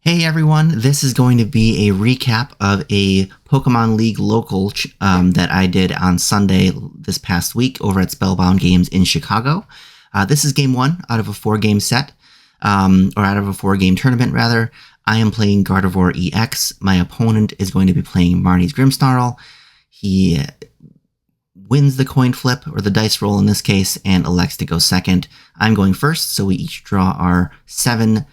Hey everyone, this is going to be a recap of a Pokemon League local that I did on Sunday this past week over at Spellbound Games in Chicago. This is game 1 out of a 4-game set, or out of a 4-game tournament rather. I am playing Gardevoir EX. My opponent is going to be playing Marnie's Grimmsnarl. He wins the coin flip, or the dice roll in this case, and elects to go second. I'm going first, so we each draw our 7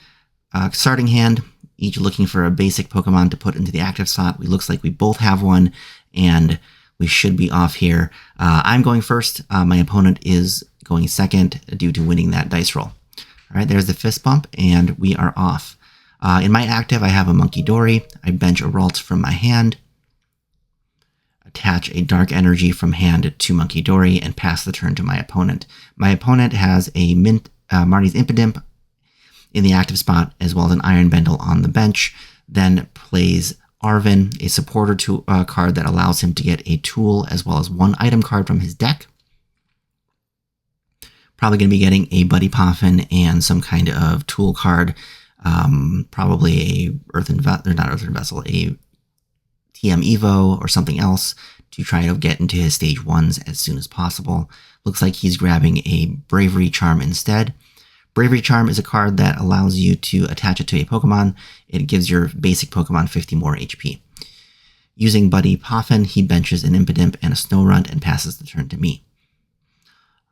starting hand, each looking for a basic Pokemon to put into the active slot. It looks like we both have one, and we should be off here. I'm going first. My opponent is going second due to winning that dice roll. All right, there's the fist bump, and we are off. In my active, I have a Monkey Dory. I bench a Ralts from my hand, attach a Dark Energy from hand to Monkey Dory, and pass the turn to my opponent. My opponent has a Marnie's Impidimp in the active spot, as well as an Iron Bendel on the bench, then plays Arven, a supporter card that allows him to get a tool as well as 1 item card from his deck. Probably going to be getting a Buddy Poffin and some kind of tool card, probably a a TM Evo or something else to try to get into his stage 1s as soon as possible. Looks like he's grabbing a Bravery Charm instead. Bravery Charm is a card that allows you to attach it to a Pokemon. It gives your basic Pokemon 50 more HP. Using Buddy Poffin, he benches an Impidimp and a Snorunt and passes the turn to me.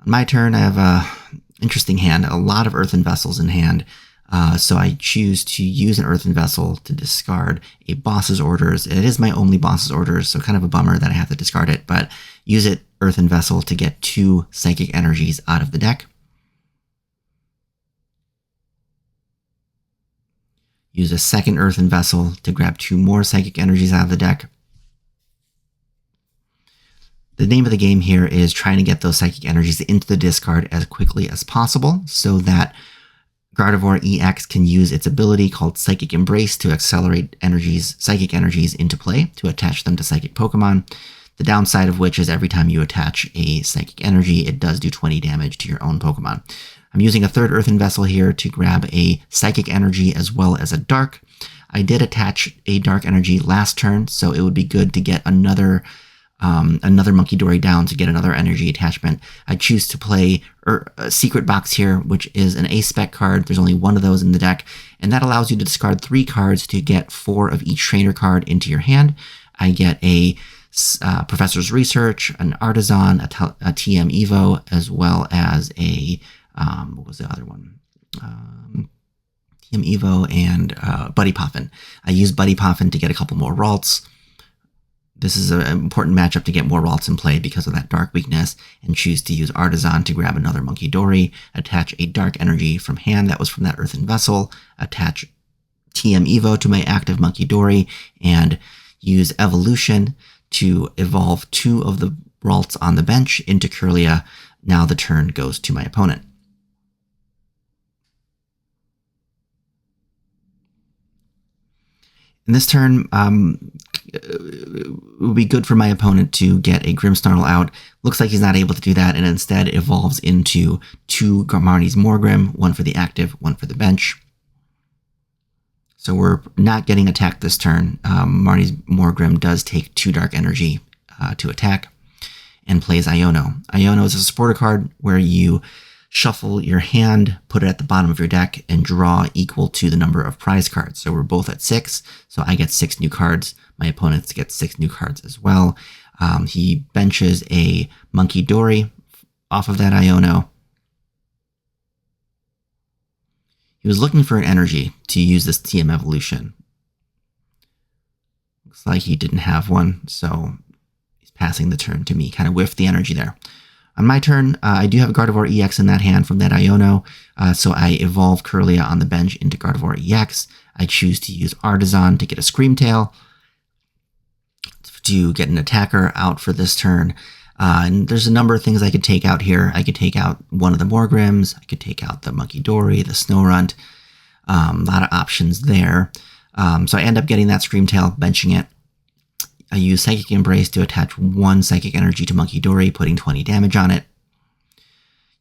On my turn, I have an interesting hand, a lot of Earthen Vessels in hand, so I choose to use an Earthen Vessel to discard a Boss's Orders. It is my only Boss's Orders, so kind of a bummer that I have to discard it, but use it, Earthen Vessel, to get 2 Psychic Energies out of the deck. Use a second Earthen Vessel to grab 2 more Psychic Energies out of the deck. The name of the game here is trying to get those Psychic Energies into the discard as quickly as possible so that Gardevoir EX can use its ability called Psychic Embrace to accelerate Psychic Energies into play to attach them to Psychic Pokemon. The downside of which is every time you attach a Psychic Energy, it does do 20 damage to your own Pokemon. I'm using a third Earthen Vessel here to grab a Psychic Energy as well as a Dark. I did attach a Dark Energy last turn, so it would be good to get another Monkey Dory down to get another energy attachment. I choose to play a Secret Box here, which is an A-Spec card. There's only 1 of those in the deck, and that allows you to discard 3 cards to get 4 of each trainer card into your hand. I get a Professor's Research, an Artisan, a TM Evo, as well as a what was the other one? TM Evo and Buddy Poffin. I use Buddy Poffin to get a couple more Ralts. This is an important matchup to get more Ralts in play because of that Dark weakness, and choose to use Artisan to grab another Monkey Dory, attach a Dark Energy from hand that was from that Earthen Vessel, attach TM Evo to my active Monkey Dory, and use Evolution to evolve 2 of the Ralts on the bench into Kirlia. Now the turn goes to my opponent. In this turn, it would be good for my opponent to get a Grimmsnarl out. Looks like he's not able to do that, and instead evolves into 2 Marnie's Morgrim, 1 for the active, 1 for the bench. So we're not getting attacked this turn. Marnie's Morgrim does take 2 Dark Energy to attack, and plays Iono. Iono is a supporter card where you shuffle your hand, put it at the bottom of your deck, and draw equal to the number of prize cards. So we're both at 6, so I get 6 new cards. My opponent gets 6 new cards as well. He benches a Monkey Dory off of that Iono. He was looking for an energy to use this TM Evolution. Looks like he didn't have one, so he's passing the turn to me. Kind of whiffed the energy there. On my turn, I do have a Gardevoir EX in that hand from that Iono, so I evolve Kirlia on the bench into Gardevoir EX. I choose to use Artisan to get a Screamtail to get an attacker out for this turn. And there's a number of things I could take out here. I could take out 1 of the Morgrims. I could take out the Monkey Dory, the Snorunt. A lot of options there. So I end up getting that Screamtail, benching it. I use Psychic Embrace to attach 1 Psychic Energy to Monkey Dory, putting 20 damage on it.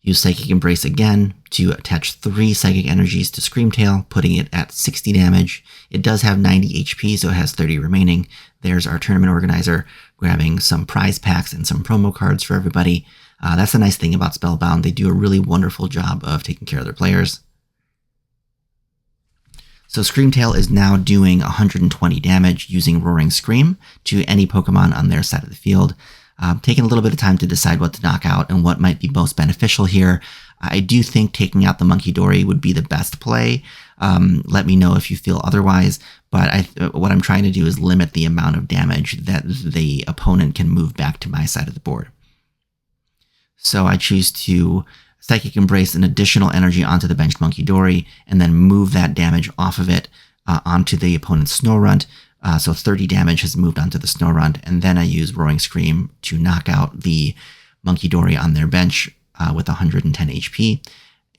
Use Psychic Embrace again to attach 3 Psychic Energies to Screamtail, putting it at 60 damage. It does have 90 HP, so it has 30 remaining. There's our tournament organizer grabbing some prize packs and some promo cards for everybody. That's the nice thing about Spellbound. They do a really wonderful job of taking care of their players. So Screamtail is now doing 120 damage using Roaring Scream to any Pokemon on their side of the field. Taking a little bit of time to decide what to knock out and what might be most beneficial here. I do think taking out the Munkidori would be the best play. Let me know if you feel otherwise, but what I'm trying to do is limit the amount of damage that the opponent can move back to my side of the board. So I choose to Psychic Embrace an additional energy onto the benched Munkidori and then move that damage off of it onto the opponent's Snorunt. So 30 damage has moved onto the Snorunt, and then I use Roaring Scream to knock out the Munkidori on their bench with 110 HP,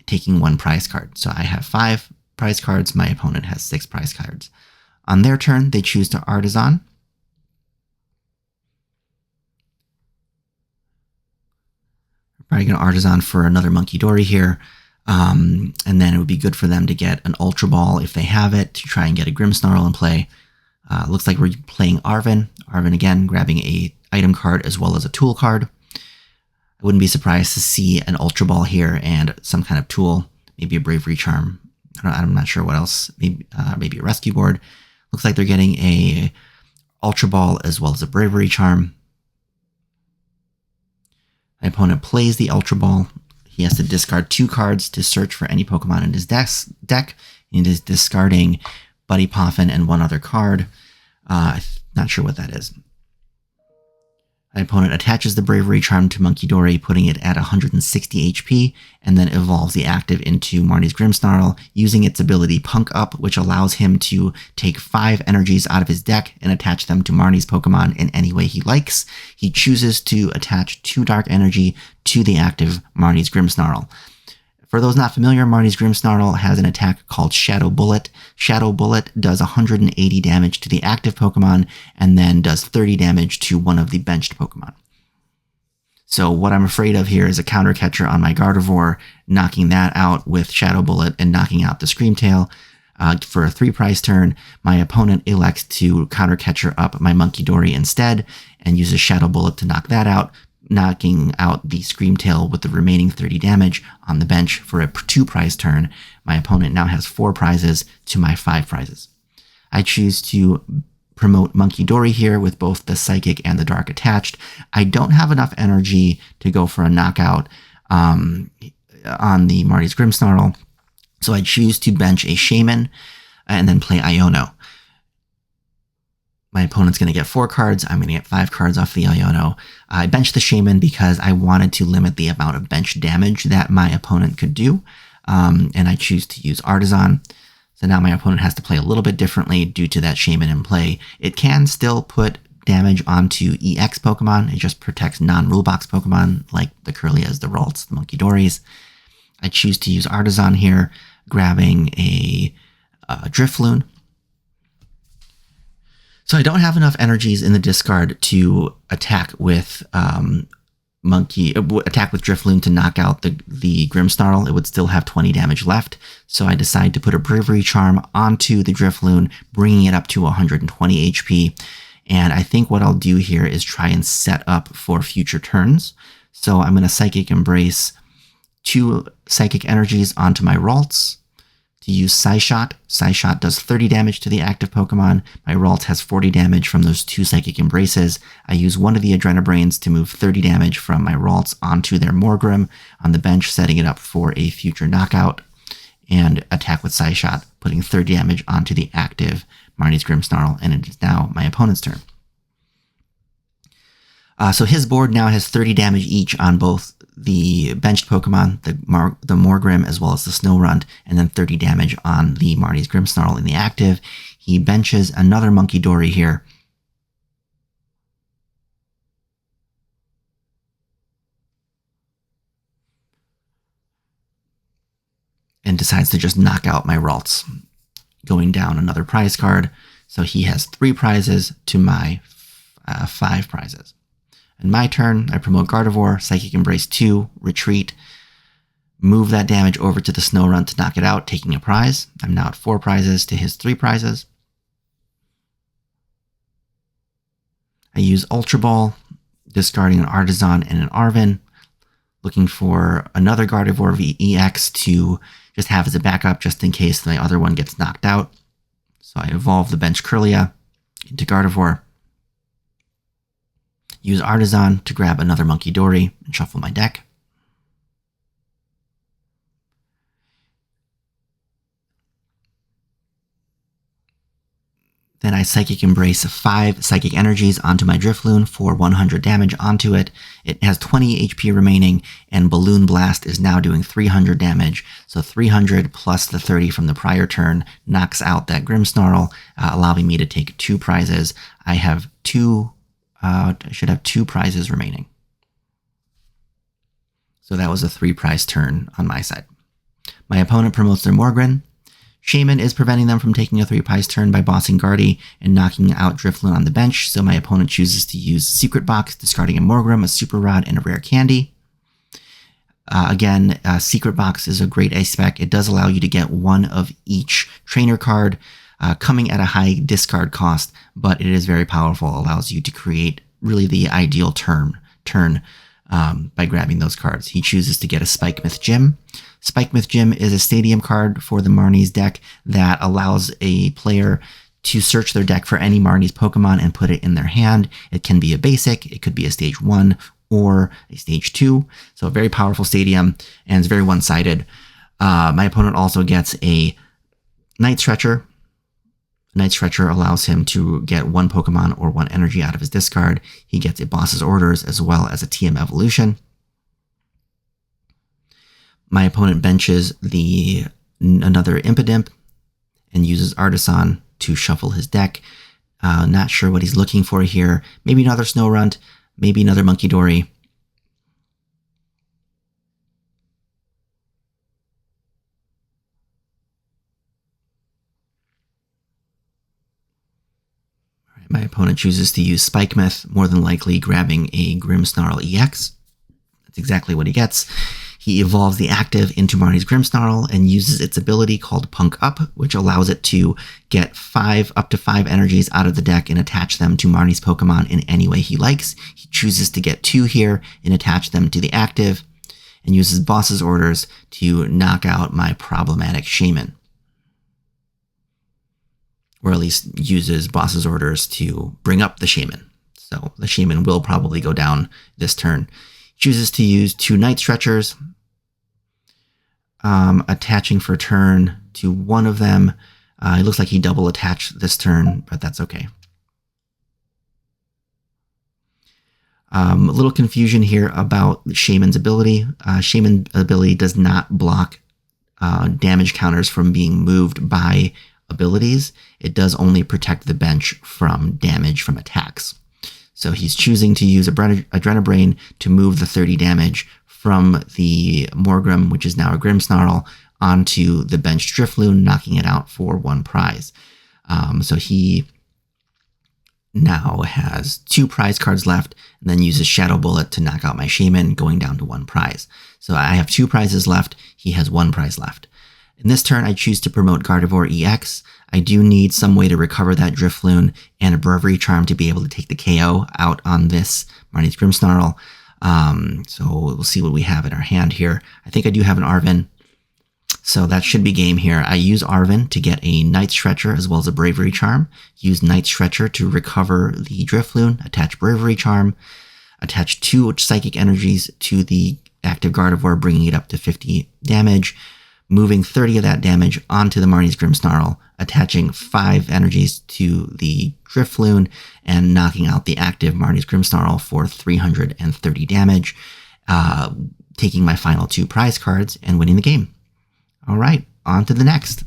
taking 1 prize card. So I have 5 prize cards, my opponent has 6 prize cards. On their turn, they choose to Artisan. Probably going to Artisan for another Munkidori here. And then it would be good for them to get an Ultra Ball if they have it, to try and get a Grimmsnarl in play. Looks like we're playing Arven. Arven again, grabbing a item card as well as a tool card. I wouldn't be surprised to see an Ultra Ball here and some kind of tool, maybe a Bravery Charm. I'm not sure what else. Maybe a Rescue Board. Looks like they're getting a Ultra Ball as well as a Bravery Charm. My opponent plays the Ultra Ball. He has to discard 2 cards to search for any Pokemon in his deck. And is discarding Buddy Poffin and 1 other card. Not sure what that is. My opponent attaches the Bravery Charm to Munkidori, putting it at 160 HP, and then evolves the active into Marnie's Grimmsnarl, using its ability Punk Up, which allows him to take 5 energies out of his deck and attach them to Marnie's Pokemon in any way he likes. He chooses to attach 2 Dark Energy to the active Marnie's Grimmsnarl. For those not familiar, Marnie's Grimmsnarl has an attack called Shadow Bullet. Shadow Bullet does 180 damage to the active Pokemon and then does 30 damage to one of the benched Pokemon. So what I'm afraid of here is a counter catcher on my Gardevoir, knocking that out with Shadow Bullet and knocking out the Screamtail. For a 3 prize turn, my opponent elects to counter catcher up my Munkidori instead and uses Shadow Bullet to knock that out, knocking out the Screamtail with the remaining 30 damage on the bench for a 2 prize turn. My opponent now has 4 prizes to my 5 prizes. I choose to promote Munkidori here with both the Psychic and the Dark attached. I don't have enough energy to go for a knockout on the Marnie's Grimmsnarl, so I choose to bench a Shaman and then play Iono. My opponent's going to get 4 cards. I'm going to get 5 cards off the Iono. I benched the Shaman because I wanted to limit the amount of bench damage that my opponent could do. And I choose to use Artisan. So now my opponent has to play a little bit differently due to that Shaman in play. It can still put damage onto EX Pokemon. It just protects non-rule box Pokemon like the Kirlias, the Ralts, the Munkidoris. I choose to use Artisan here, grabbing a Drifloon. So I don't have enough energies in the discard to attack with Drifloon to knock out the Grimmsnarl. It would still have 20 damage left. So I decide to put a Bravery Charm onto the Drifloon, bringing it up to 120 HP. And I think what I'll do here is try and set up for future turns. So I'm going to Psychic Embrace 2 Psychic Energies onto my Ralts. To use Psyshot. Psyshot does 30 damage to the active Pokemon. My Ralt has 40 damage from those 2 Psychic Embraces. I use one of the Adrenabrains to move 30 damage from my Ralts onto their Morgrim on the bench, setting it up for a future knockout, and attack with Psyshot, putting 30 damage onto the active Marnie's Grimmsnarl, and it is now my opponent's turn. So his board now has 30 damage each on both the benched Pokemon, the Morgrim, as well as the Snorunt, and then 30 damage on the Marnie's Grimmsnarl in the active. He benches another Munkidori here. And decides to just knock out my Ralts, going down another prize card. So he has 3 prizes to my 5 prizes. In my turn, I promote Gardevoir, Psychic Embrace 2, Retreat, move that damage over to the snow run to knock it out, taking a prize. I'm now at 4 prizes to his 3 prizes. I use Ultra Ball, discarding an Artisan and an Arven, looking for another Gardevoir EX to just have as a backup just in case the other one gets knocked out. So I evolve the bench Kirlia into Gardevoir. Use Artisan to grab another Monkey Dory and shuffle my deck. Then I Psychic Embrace 5 Psychic Energies onto my Drifloon for 100 damage onto it. It has 20 HP remaining, and Balloon Blast is now doing 300 damage. So 300 plus the 30 from the prior turn knocks out that Grimmsnarl, allowing me to take 2 prizes. I have I should have 2 prizes remaining. So that was a 3-prize turn on my side. My opponent promotes their Morgren. Shaman is preventing them from taking a 3-prize turn by bossing Guardy and knocking out Drifloon on the bench, so my opponent chooses to use Secret Box, discarding a Morgrem, a Super Rod, and a Rare Candy. Again, Secret Box is a great aspect. It does allow you to get 1 of each trainer card, coming at a high discard cost, but it is very powerful, allows you to create really the ideal turn by grabbing those cards. He chooses to get a Spikemouth Gym. Spikemouth Gym is a stadium card for the Marnie's deck that allows a player to search their deck for any Marnie's Pokemon and put it in their hand. It can be a basic, it could be a stage 1 or a stage 2. So a very powerful stadium, and it's very one-sided. My opponent also gets a Night Stretcher. Night Stretcher allows him to get 1 Pokemon or 1 energy out of his discard. He gets a Boss's Orders as well as a TM Evolution. My opponent benches another Impidimp and uses Artisan to shuffle his deck. Not sure what he's looking for here. Maybe another Snorunt, maybe another Monkey Dory. My opponent chooses to use Spikemouth, more than likely grabbing a Grimmsnarl EX. That's exactly what he gets. He evolves the active into Marnie's Grimmsnarl and uses its ability called Punk Up, which allows it to get up to 5 energies out of the deck and attach them to Marnie's Pokemon in any way he likes. He chooses to get 2 here and attach them to the active, and uses Boss's Orders to knock out my problematic Shaman. Or at least uses Boss's Orders to bring up the Shaman. So the Shaman will probably go down this turn. Chooses to use 2 Night Stretchers, attaching for turn to 1 of them. It looks like he double attached this turn, but that's okay. A little confusion here about Shaman's ability. Shaman's ability does not block damage counters from being moved by abilities. It does only protect the bench from damage from attacks. So he's choosing to use Adrenabrain to move the 30 damage from the Morgrem, which is now a Grimmsnarl, onto the bench Drifloon, knocking it out for 1 prize. So he now has 2 prize cards left, and then uses Shadow Bullet to knock out my Shaman, going down to 1 prize. So I have 2 prizes left, he has 1 prize left. In this turn, I choose to promote Gardevoir EX. I do need some way to recover that Drifloon and a Bravery Charm to be able to take the KO out on this Marnie's Grimmsnarl. So we'll see what we have in our hand here. I think I do have an Arven, so that should be game here. I use Arven to get a Night Stretcher as well as a Bravery Charm. Use Night Stretcher to recover the Drifloon, attach Bravery Charm, attach 2 Psychic Energies to the active Gardevoir, bringing it up to 50 damage. Moving 30 of that damage onto the Marnie's Grimmsnarl, attaching 5 energies to the Drifloon, and knocking out the active Marnie's Grimmsnarl for 330 damage, taking my final 2 prize cards and winning the game. All right, on to the next.